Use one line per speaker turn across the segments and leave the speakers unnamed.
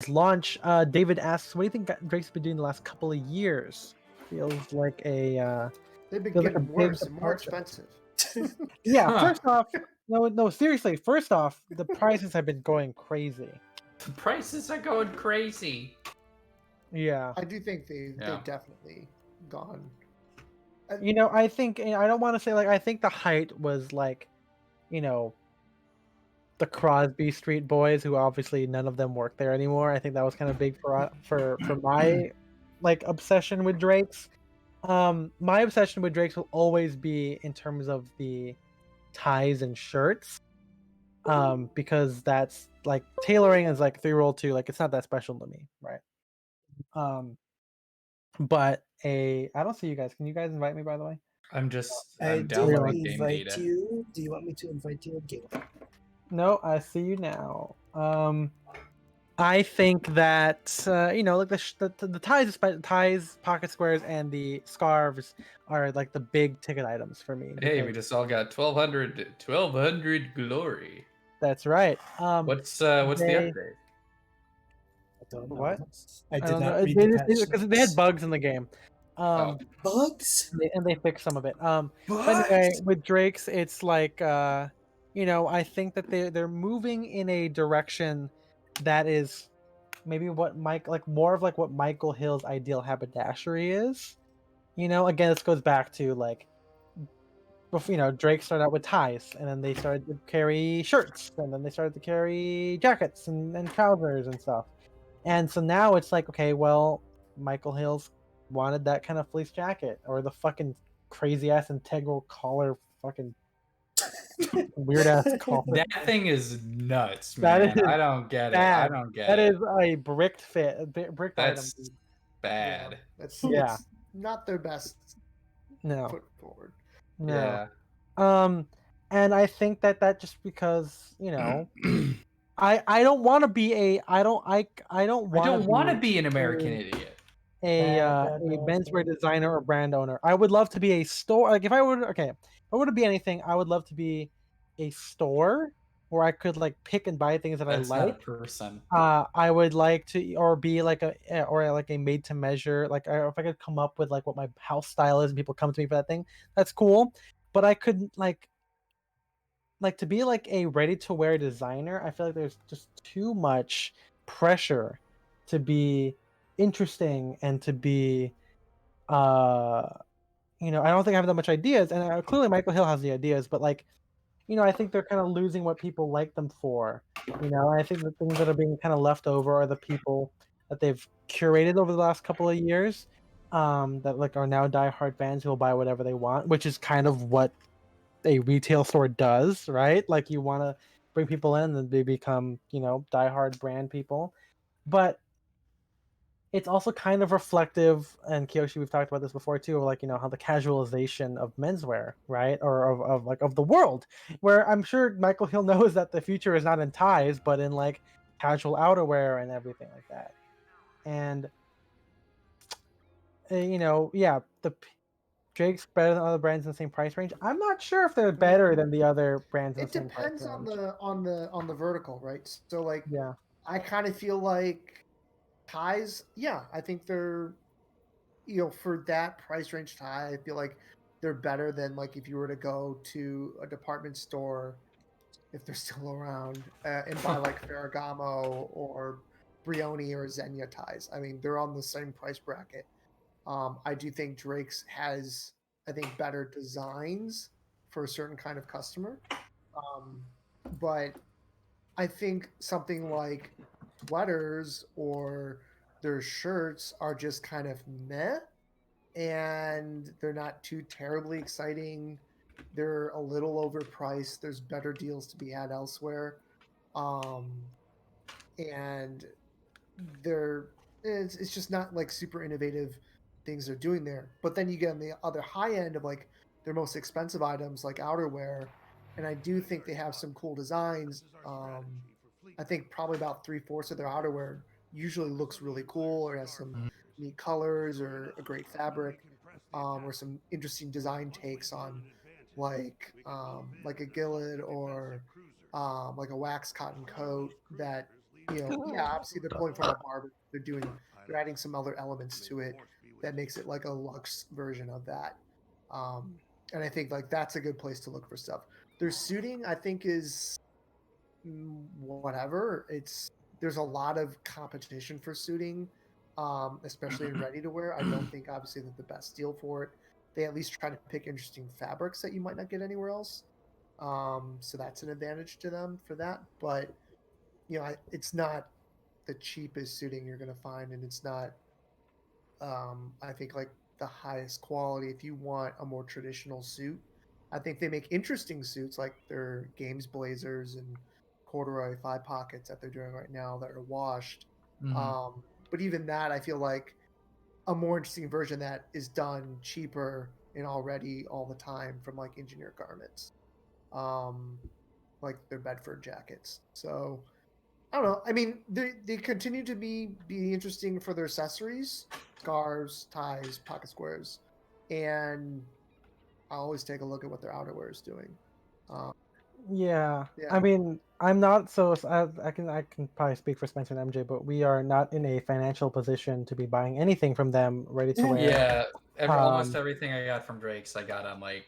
its launch. David asks, "What do you think Drake's been doing the last couple of years?" Feels like a
They've been
feels like a
getting
big
worse and more
departure.
expensive.
Yeah,
Huh.
first off, no, seriously. First off, the prices have been going crazy.
The prices are going crazy.
Yeah.
I do think
Yeah.
they've definitely gone.
You know, I think I don't want to say like I think the height was like, you know, the Crosby Street Boys, who obviously none of them work there anymore. I think that was kind of big for my like obsession with Drake's. My obsession with Drake's will always be in terms of the ties and shirts. Because that's like tailoring is like 3-roll 2, like it's not that special to me, right? But I don't see you guys. Can you guys invite me, by the way?
I'm
Really?
downloading game
invite
data.
you. Do you want me to invite you again?
No, I see you now. I think that you know, like the ties, pocket squares, and the scarves are like the big ticket items for me.
Hey,
because-
we just all got 1200 glory.
That's right.
What's the
they-
update?
I don't know.
What?
I
I
did
don't know.
not read the patch
Because they had
notes.
bugs in the game.
Bugs?
And they fixed some of it. But anyway, with Drake's, it's like you know, I think that they're moving in a direction that is maybe what more of like what Michael Hill's ideal haberdashery is. You know, again, this goes back to like before, you know, Drake started out with ties, and then they started to carry shirts, and then they started to carry jackets and trousers and stuff. And so now it's like, okay, well, Michael Hill's wanted that kind of fleece jacket or the fucking crazy ass integral collar fucking weird ass collar.
That thing is nuts,
That
man.
is
I don't get it.
bad.
I don't get
That
it.
is a bricked fit, bricked item.
That's bad.
That's
Yeah.
it's not their best
No,
foot forward.
no.
Yeah.
And I think that just because, you know, I don't want to be a I don't
want to be an American idiot.
a menswear designer or brand owner. I would love to be a store. Like if I were to be anything, I would love to be a store where I could like pick and buy things that
That's
I
not a
like.
person.
I would like to, or be like a made to measure. Like if I could come up with like what my house style is, and people come to me for that thing, that's cool. But I couldn't like to be like a ready to wear designer. I feel like there's just too much pressure to be interesting and to be you know, I don't think I have that much ideas, and clearly Michael Hill has the ideas, but like, you know, I think they're kind of losing what people like them for. You know, I think the things that are being kind of left over are the people that they've curated over the last couple of years, that like are now diehard fans who will buy whatever they want, which is kind of what a retail store does, right? Like you want to bring people in and they become, you know, diehard brand people. But it's also kind of reflective, and Kiyoshi, we've talked about this before too, of like, you know, how the casualization of menswear, right? Or of the world, where I'm sure Michael Hill knows that the future is not in ties, but in like casual outerwear and everything like that. And you know, yeah, Drake's better than other brands in the same price range. I'm not sure if they're better than the other brands in
It
the same price
depends
range.
on the vertical, right? So like
Yeah.
I kind of feel like ties, yeah, I think they're, you know, for that price range tie, I feel like they're better than like if you were to go to a department store, if they're still around, and buy like Ferragamo or Brioni or Zegna ties. I mean, they're on the same price bracket. I do think Drake's has, I think, better designs for a certain kind of customer. But I think something like sweaters or their shirts are just kind of meh, and they're not too terribly exciting. They're a little overpriced. There's better deals to be had elsewhere. Um, and they're it's just not like super innovative things they're doing there. But then you get on the other high end of like their most expensive items like outerwear, and I do think they have some cool designs. I think probably about 3/4 of their outerwear usually looks really cool or has some neat colors or a great fabric, or some interesting design takes on like a gillet or like a wax cotton coat that yeah, obviously they're pulling from a barber. They're adding some other elements to it that makes it like a luxe version of that. And I think like that's a good place to look for stuff. Their suiting, I think, is whatever. There's a lot of competition for suiting, especially in ready to wear. I don't think obviously that the best deal for it. They at least try to pick interesting fabrics that you might not get anywhere else. So that's an advantage to them for that. But it's not the cheapest suiting you're going to find, and it's not. I think like the highest quality. If you want a more traditional suit, I think they make interesting suits like their games blazers and corduroy 5 pockets that they're doing right now that are washed. But even that, I feel like a more interesting version that is done cheaper and already all the time from like engineer garments, um, like their Bedford jackets. So I don't know. I mean, they continue to be interesting for their accessories, scarves, ties, pocket squares, and I always take a look at what their outerwear is doing. Um,
Yeah,
yeah,
I mean, I'm not I can probably speak for Spencer and MJ, but we are not in a financial position to be buying anything from them ready to wear.
Yeah, almost
Um,
everything I got from Drake's I got on like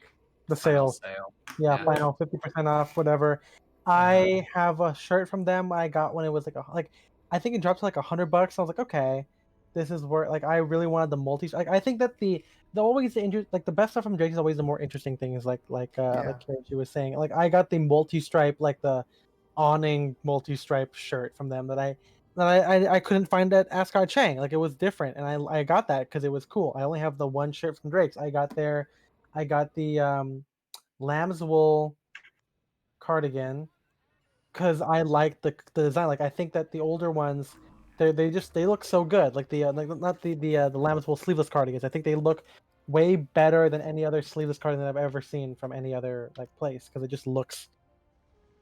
the
final
sales,
sale.
yeah,
Yeah.
final 50% off, whatever. I have a shirt from them I got when it was like I think it dropped to like $100. I was like, okay, this is where like I really wanted the multi. Like I think that the always like the best stuff from Drake is always the more interesting things.
Yeah.
Like Karachi was saying. Like I got the multi stripe, like the awning multi stripe shirt from them that I couldn't find at Ascot Chang. Like it was different, and I got that because it was cool. I only have the one shirt from Drake's. I got the lamb's wool cardigan because I like the design. Like I think that the older ones, they look so good. Like like not the lamb's wool sleeveless cardigans. I think they look way better than any other sleeveless cardigan I've ever seen from any other like place because it just looks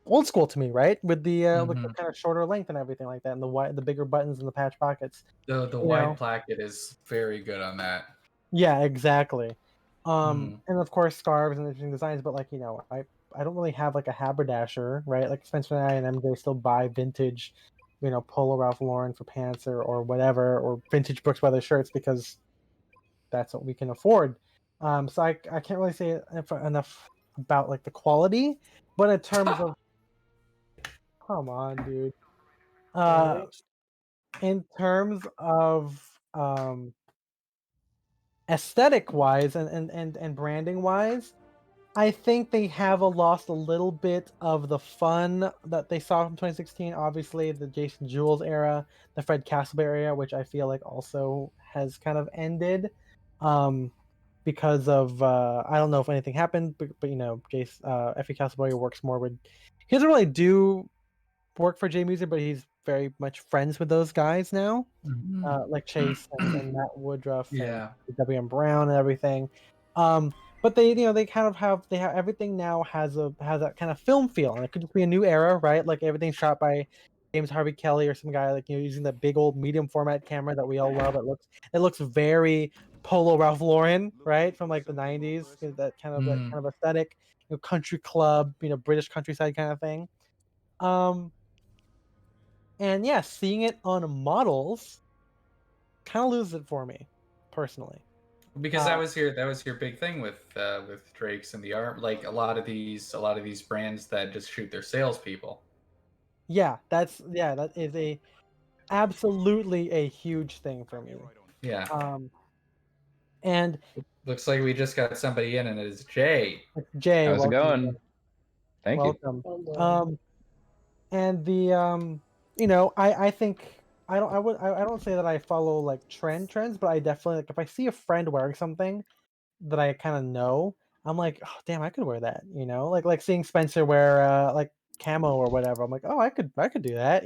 old school to me, right? With the kind of shorter length and everything like that, and the bigger buttons and the patch pockets.
The
You know?
wide placket is very good on that.
Yeah, exactly.
Mhm.
And of course scarves and interesting designs, but like, I don't really have like a haberdasher, right? Like Spencer and I and MJ still buy vintage, Polo Ralph Lauren for pants or whatever, or vintage Brooks Brothers shirts because that's what we can afford. So I can't really say enough about like the quality, but in terms of come on, dude. Uh
Alright.
in terms of aesthetic wise and branding wise, I think they have lost a little bit of the fun that they saw from 2016. Obviously, the Jason Jules era, the Fred Castleberry era, which I feel like also has kind of ended, because of I don't know if anything happened, but Jason Effie Castleberry works more with. He doesn't really do work for J Music, but he's very much friends with those guys now,
Mhm.
like Chase and Matt Woodruff and
Yeah.
W.M. Brown and everything. But they kind of they have everything now has that kind of film feel, and it could just be a new era, right? Like everything's shot by James Harvey Kelly or some guy like using that big old medium format camera that we all love. It looks very Polo Ralph Lauren, right, from like the '90s. That kind of aesthetic, country club, British countryside kind of thing. Um, and yeah, seeing it on models kind of loses it for me, personally.
Because
Uh,
that was your big thing with Drake's and the art, like a lot of these brands that just shoot their salespeople.
yeah, that is a absolutely a huge thing for me.
Yeah.
Um, and
Looks like we just got somebody in, and it is Jay.
Jay,
How's it
welcome, Jay.
going? Thank you.
Welcome.
Hello.
Um, and I think I don't say that I follow like trends, but I definitely like if I see a friend wearing something that I kind of know, I'm like, oh damn, I could wear that, like seeing Spencer wear like camo or whatever. I'm like, oh, I could do that.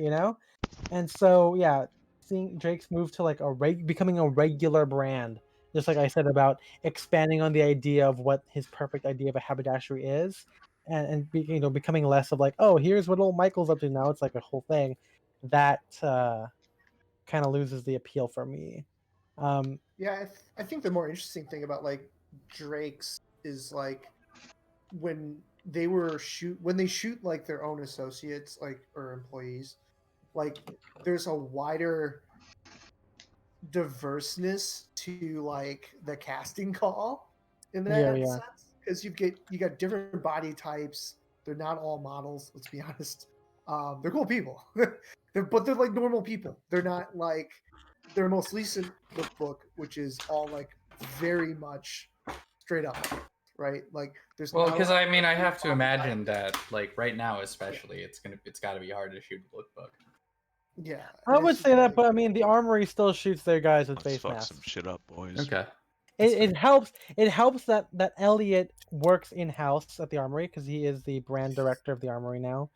And so yeah, seeing Drake's move to like becoming a regular brand, just like I said about expanding on the idea of what his perfect idea of a haberdashery is, becoming less of like, oh, here's what old Michael's up to now. It's like a whole thing that kind of loses the appeal for me. Um,
yeah. I think the more interesting thing about like Drake's is like when they shoot like their own associates like or employees, like there's a wider diverseness to like the casting call in that
Yeah.
sense, because you got different body types. They're not all models, let's be honest. They're cool people. But they're like normal people. They're not like their most recent lookbook, which is all like very much straight up, right? Like there's
Well,
not a
because
lot
I mean, I have to
of
imagine that, like right now, especially, it's got to be hard to shoot a lookbook.
yeah.
I
and
would
it's
say
just
that,
like-
but I mean, the armory still shoots their guys with
Let's
face
fuck
masks.
some shit up, boys.
Okay.
It helps. It helps that Elliot works in house at the armory because he is the brand director of the armory now.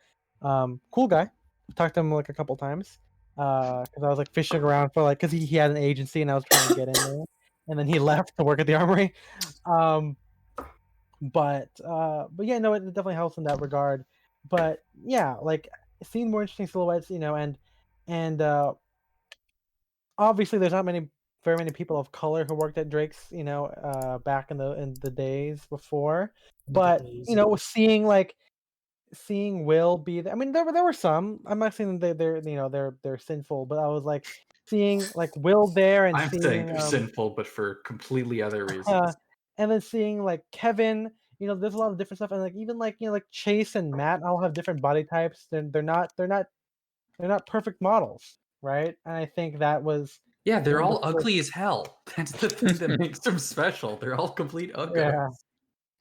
Cool guy. Talked to him like a couple times. Because I was like fishing around for like because he had an agency and I was trying to get in there, and then he left to work at the armory. But yeah, no, it definitely helps in that regard. But yeah, like seeing more interesting silhouettes, and obviously there's not very many people of color who worked at Drake's, back in the days before. But seeing Will be there. I mean, there were some. I'm not saying that they're sinful, but I was like seeing like Will there and
I'm saying
seeing
they're sinful, but for completely other reasons.
and then seeing like Kevin. There's a lot of different stuff, and like even like like Chase and Matt all have different body types. They're not perfect models, right? And I think that was
Yeah, they're
one of
all
the first-
ugly as hell. That's the thing that makes them special. They're all complete uggos.
Yeah.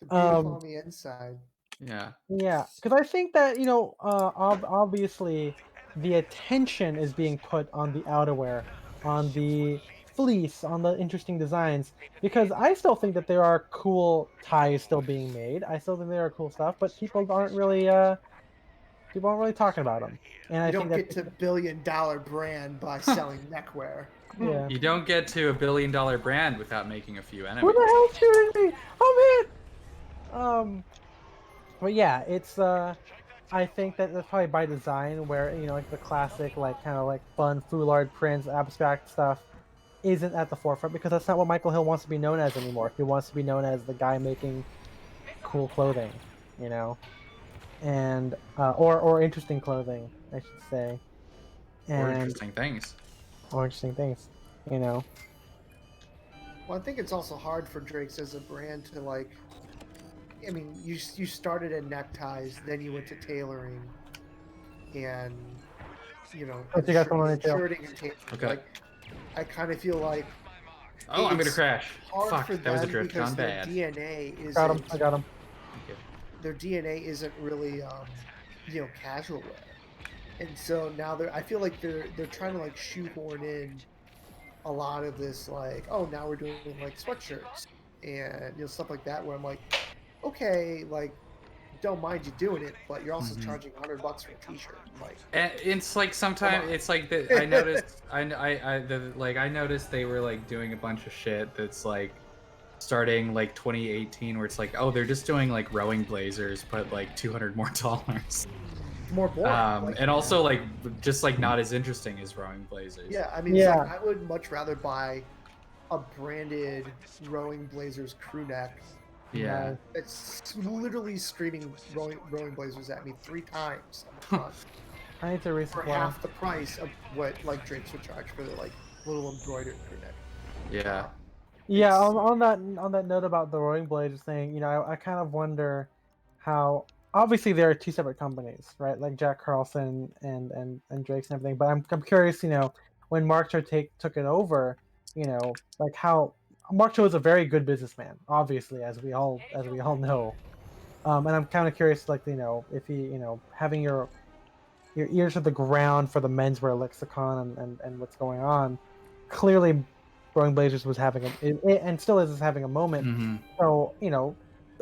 they're beautiful on the inside.
Yeah, because I think that obviously the attention is being put on the outerwear, on the fleece, on the interesting designs. Because I still think that there are cool ties still being made. I still think there are cool stuff, but people aren't really talking about them. And
You
I
don't
think
get to billion-dollar brand by selling neckwear.
yeah.
You don't get to $1 billion brand without making a few
Who
enemies.
the hell's shooting me? I'm hit. But yeah, it's I think that that's probably by design, where like the classic, like kind of like fun foulard prints, abstract stuff, isn't at the forefront because that's not what Michael Hill wants to be known as anymore. He wants to be known as the guy making cool clothing, and or interesting clothing, I should say,
Or
and
interesting things.
or interesting things, you know.
Well, I think it's also hard for Drake's as a brand to like. I mean, you started in neckties, then you went to tailoring, and
What you got going on in tail?
shirting and tailoring.
Okay.
Like, I kind of feel like
Oh, I'm gonna
it's
crash.
hard
Fuck,
for
that was a
them
drift
because
gone
their
bad.
DNA isn't.
Got him. I got him.
Their DNA isn't really, casual wear, and so now I feel like they're trying to like shoehorn in a lot of this, like, oh, now we're doing like sweatshirts and stuff like that, where I'm like, okay, like, don't mind you doing it, but you're also charging $100 for a T-shirt. Like,
And it's like sometimes it's like I noticed I noticed they were like doing a bunch of shit that's like starting like 2018 where it's like, oh, they're just doing like rowing blazers but like $200 more.
it's more boring. Like,
And also like just like not as interesting as rowing blazers.
yeah, I mean, it's like, I would much rather buy a branded rowing blazers crew neck.
Yeah.
It's literally screaming rowing blazers at me 3 times on the front
I need to
for
resupply.
half the price of what like Drake's would charge for the like little embroidered crew neck.
Yeah.
Yeah, on that note about the rowing blazers thing, I kind of wonder how obviously there are 2 separate companies, right? Like Jack Carlson and Drake's and everything. But I'm curious, when Mark Cho took it over, like how Mark Cho is a very good businessman, obviously, as we all know. And I'm kind of curious, like if he, having your ears to the ground for the menswear lexicon and what's going on, clearly Growing Blazers was having and still is having a moment.
Mhm.
So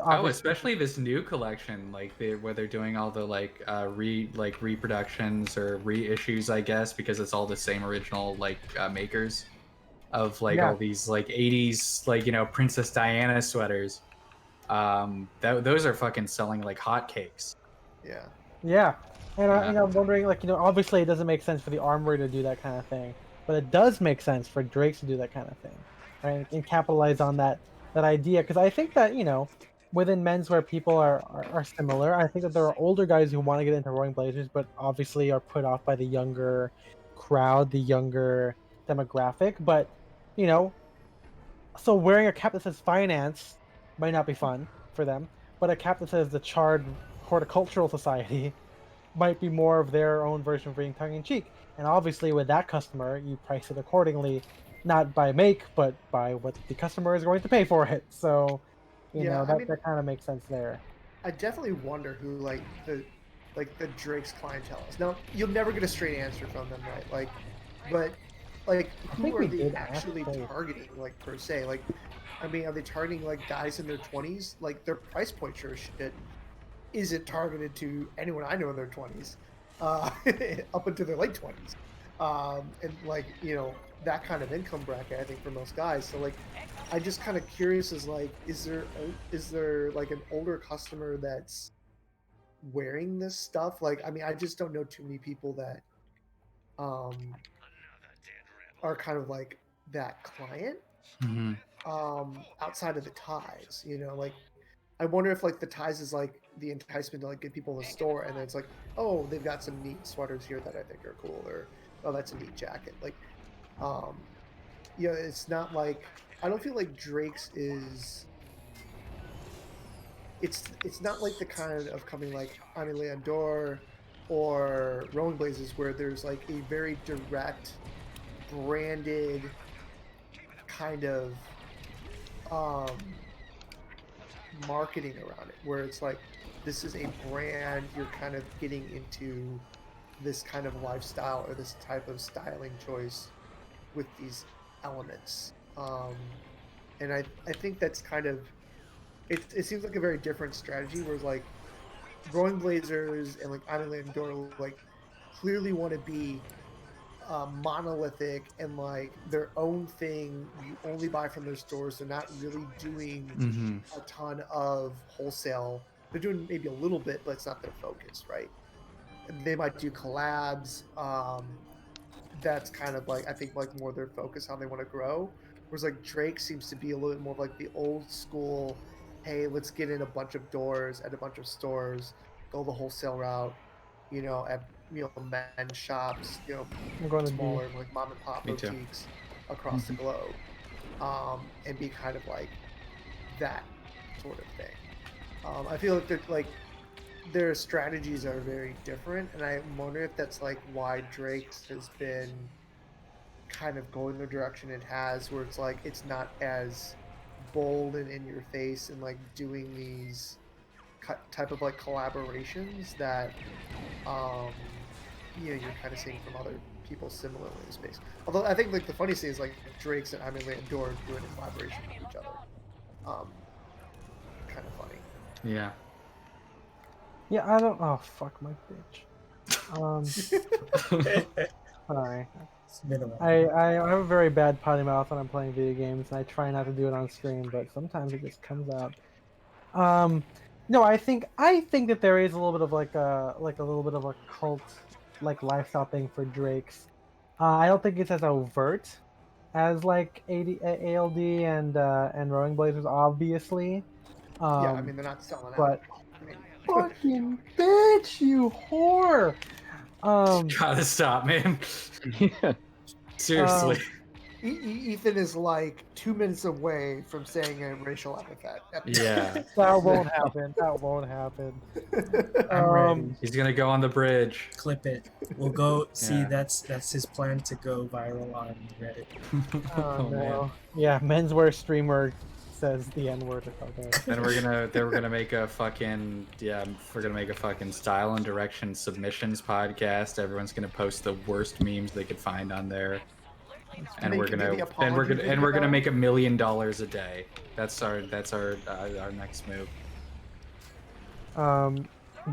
Oh, especially this new collection, like where they're doing all the like reproductions or reissues, I guess, because it's all the same original makers of like all these like 80s Princess Diana sweaters. Those are fucking selling like hotcakes.
Yeah.
Yeah, and I'm wondering, like, obviously it doesn't make sense for the Armory to do that kind of thing, but it does make sense for Drake's to do that kind of thing, right? And capitalize on that idea, because I think that within menswear, people are similar. I think that there are older guys who want to get into rowing blazers, but obviously are put off by the younger crowd, the younger demographic. But you know, so wearing a cap that says finance might not be fun for them, but a cap that says the Charred Horticultural Society might be more of their own version of being tongue in cheek. And obviously, with that customer, you price it accordingly, not by make, but by what the customer is going to pay for it. So,
Yeah, I
that
mean,
that kind of makes sense there.
I definitely wonder who like the Drake's clientele is. Now you'll never get a straight answer from them, right? But like
I
who
think
are
we
they
did ask
actually
Clay.
targeting, like per se? Like, I mean, are they targeting like guys in their 20s? Like their price point sure as shit isn't targeted to anyone I know in their 20s, up into their late 20s, and like that kind of income bracket. I think for most guys. So like, I just kind of curious is like, is there like an older customer that's wearing this stuff? Like, I mean, I just don't know too many people that um are kind of like that client
Mhm.
outside of the ties. Like I wonder if like the ties is like the enticement to like get people in the store, and then it's like, oh, they've got some neat sweaters here that I think are cool, or oh, that's a neat jacket. Like, um, it's not like I don't feel like Drake's is. It's not like the kind of coming like Ami Leandor or Rolling Blazes where there's like a very direct branded kind of um marketing around it, where it's like this is a brand, you're kind of getting into this kind of lifestyle or this type of styling choice with these elements. And I think that's kind of it seems like a very different strategy, whereas like Growing Blazers and like Island Door like clearly want to be monolithic and like their own thing. You only buy from their stores. They're not really doing
Mhm.
a ton of wholesale. They're doing maybe a little bit, but it's not their focus, right? And they might do collabs. That's kind of like I think like more their focus, how they want to grow. Whereas like Drake seems to be a little bit more of like the old school. Hey, let's get in a bunch of doors at a bunch of stores, go the wholesale route. At men's shops,
I'm going to B.
smaller like mom and pop
Me too.
boutiques across the globe, and be kind of like that sort of thing. I feel like their strategies are very different, and I wonder if that's like why Drake's has been kind of going the direction it has, where it's like it's not as bold and in your face and like doing these type of like collaborations that um you're kind of seeing from other people similarly in the space. Although I think like the funniest thing is like Drake's and Amelie and Dora doing a collaboration with each other. Um, Kind of funny.
Yeah.
Yeah, I don't. Oh fuck my bitch. Sorry.
It's been a while.
I have a very bad potty mouth when I'm playing video games, and I try not to do it on stream, but sometimes it just comes out. Um, no, I think that there is a little bit of like a little bit of a cult like lifestyle thing for Drake's. I don't think it's as overt as like ALD and Rowing Blazers, obviously.
Yeah, I mean they're not selling out.
But
I mean,
fucking bitch, you whore.
Gotta stop, man.
Yeah.
Seriously.
Ethan is like 2 minutes away from saying a racial epithet.
Yeah.
That won't happen. That won't happen.
I'm ready.
He's gonna go on the bridge.
Clip it. We'll go see.
Yeah.
That's his plan to go viral on Reddit.
Oh, no. Yeah, menswear streamer says the N word or something.
Then we're gonna make a fucking we're gonna make a fucking style and direction submissions podcast. Everyone's gonna post the worst memes they could find on there. And we're gonna make $1 million a day. That's our next move.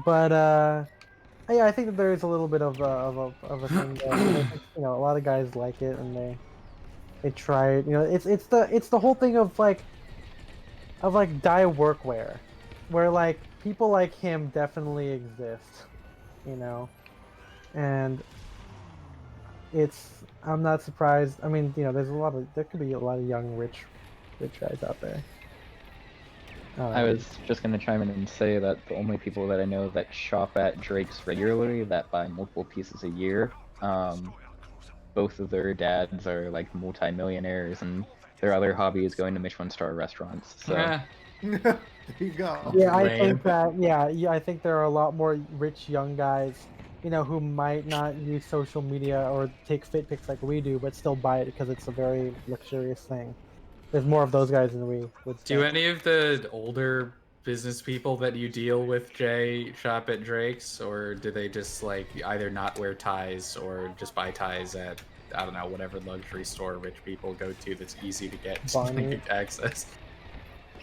But yeah, I think that there is a little bit of a thing there. I think, a lot of guys like it and they try it. It's the whole thing of like dye workwear, where like people like him definitely exist, and I'm not surprised. I mean, there could be a lot of young rich guys out there.
I was just gonna chime in and say that the only people that I know that shop at Drake's regularly, that buy multiple pieces a year, both of their dads are like multi-millionaires, and their other hobby is going to Michelin-star restaurants. So
Eh,
There you go.
Yeah, I
Lame.
think that. Yeah, I think there are a lot more rich young guys, who might not use social media or take fit pics like we do, but still buy it because it's a very luxurious thing. There's more of those guys than we would
do
think.
any of the older business people that you deal with, Jay, shop at Drake's, or do they just like either not wear ties or just buy ties at, I don't know, whatever luxury store rich people go to that's easy to get
Barney.
access?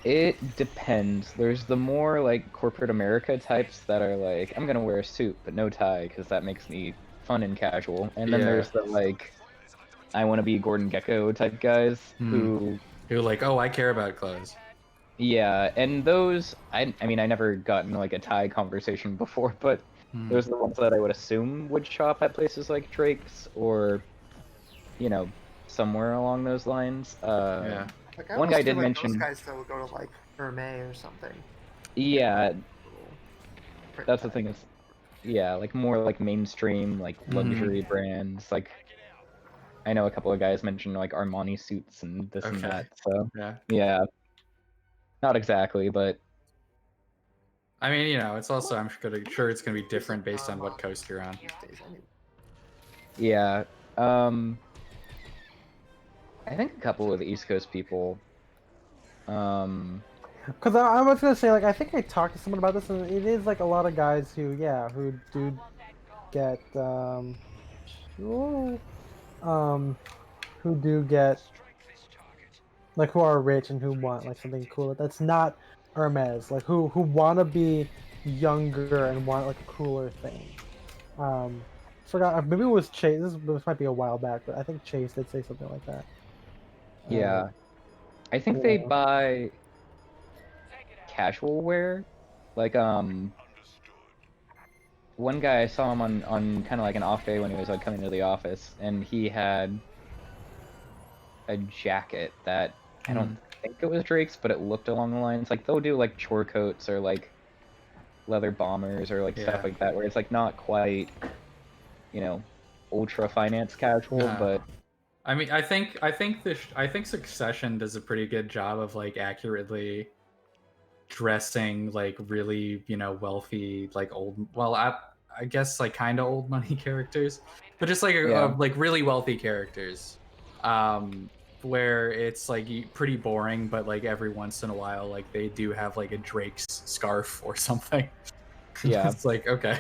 it depends. There's the more like corporate America types that are like, I'm gonna wear a suit but no tie because that makes me fun and casual. And then
Yeah.
there's the like, I want to be Gordon Gekko type guys who,
like, oh, I care about clothes.
yeah, and those, I mean, I never gotten like a tie conversation before, but those are the ones that I would assume would shop at places like Drake's or, somewhere along those lines.
Yeah.
Like, I
One
almost
guy
feel
did
like
mention,
those guys though would go to like Hermès or something.
yeah,
Print
that's the
tag.
thing is, yeah, like more like mainstream, like luxury brands. Like, I know a couple of guys mentioned like Armani suits and this and
Okay.
that. So
Yeah.
yeah, not exactly, but
I mean, it's also, I'm sure it's gonna be different based on what coast you're on.
These days, anyway.
yeah. I think a couple of the East Coast people.
Because I was gonna say, like, I think I talked to someone about this, and it is like a lot of guys who do get ooh, who do get like who are rich and who want like something cool that's not Hermes, like who want to be younger and want like a cooler thing. Forgot, maybe it was Chase. This might be a while back, but I think Chase did say something like that.
Yeah, I think they buy casual wear. Like, one guy, I saw him on kind of like an off day when he was like coming to the office, and he had a jacket that I don't think it was Drake's, but it looked along the lines like they'll do like chore coats or like leather bombers or like stuff like that, where it's like not quite, ultra finance casual,
No.
but
I mean, I think Succession does a pretty good job of like accurately dressing like really wealthy like old, well, I guess like kind of old money characters, but just like like really wealthy characters, where it's like pretty boring, but like every once in a while like they do have like a Drake's scarf or something.
Yeah.
It's like, okay.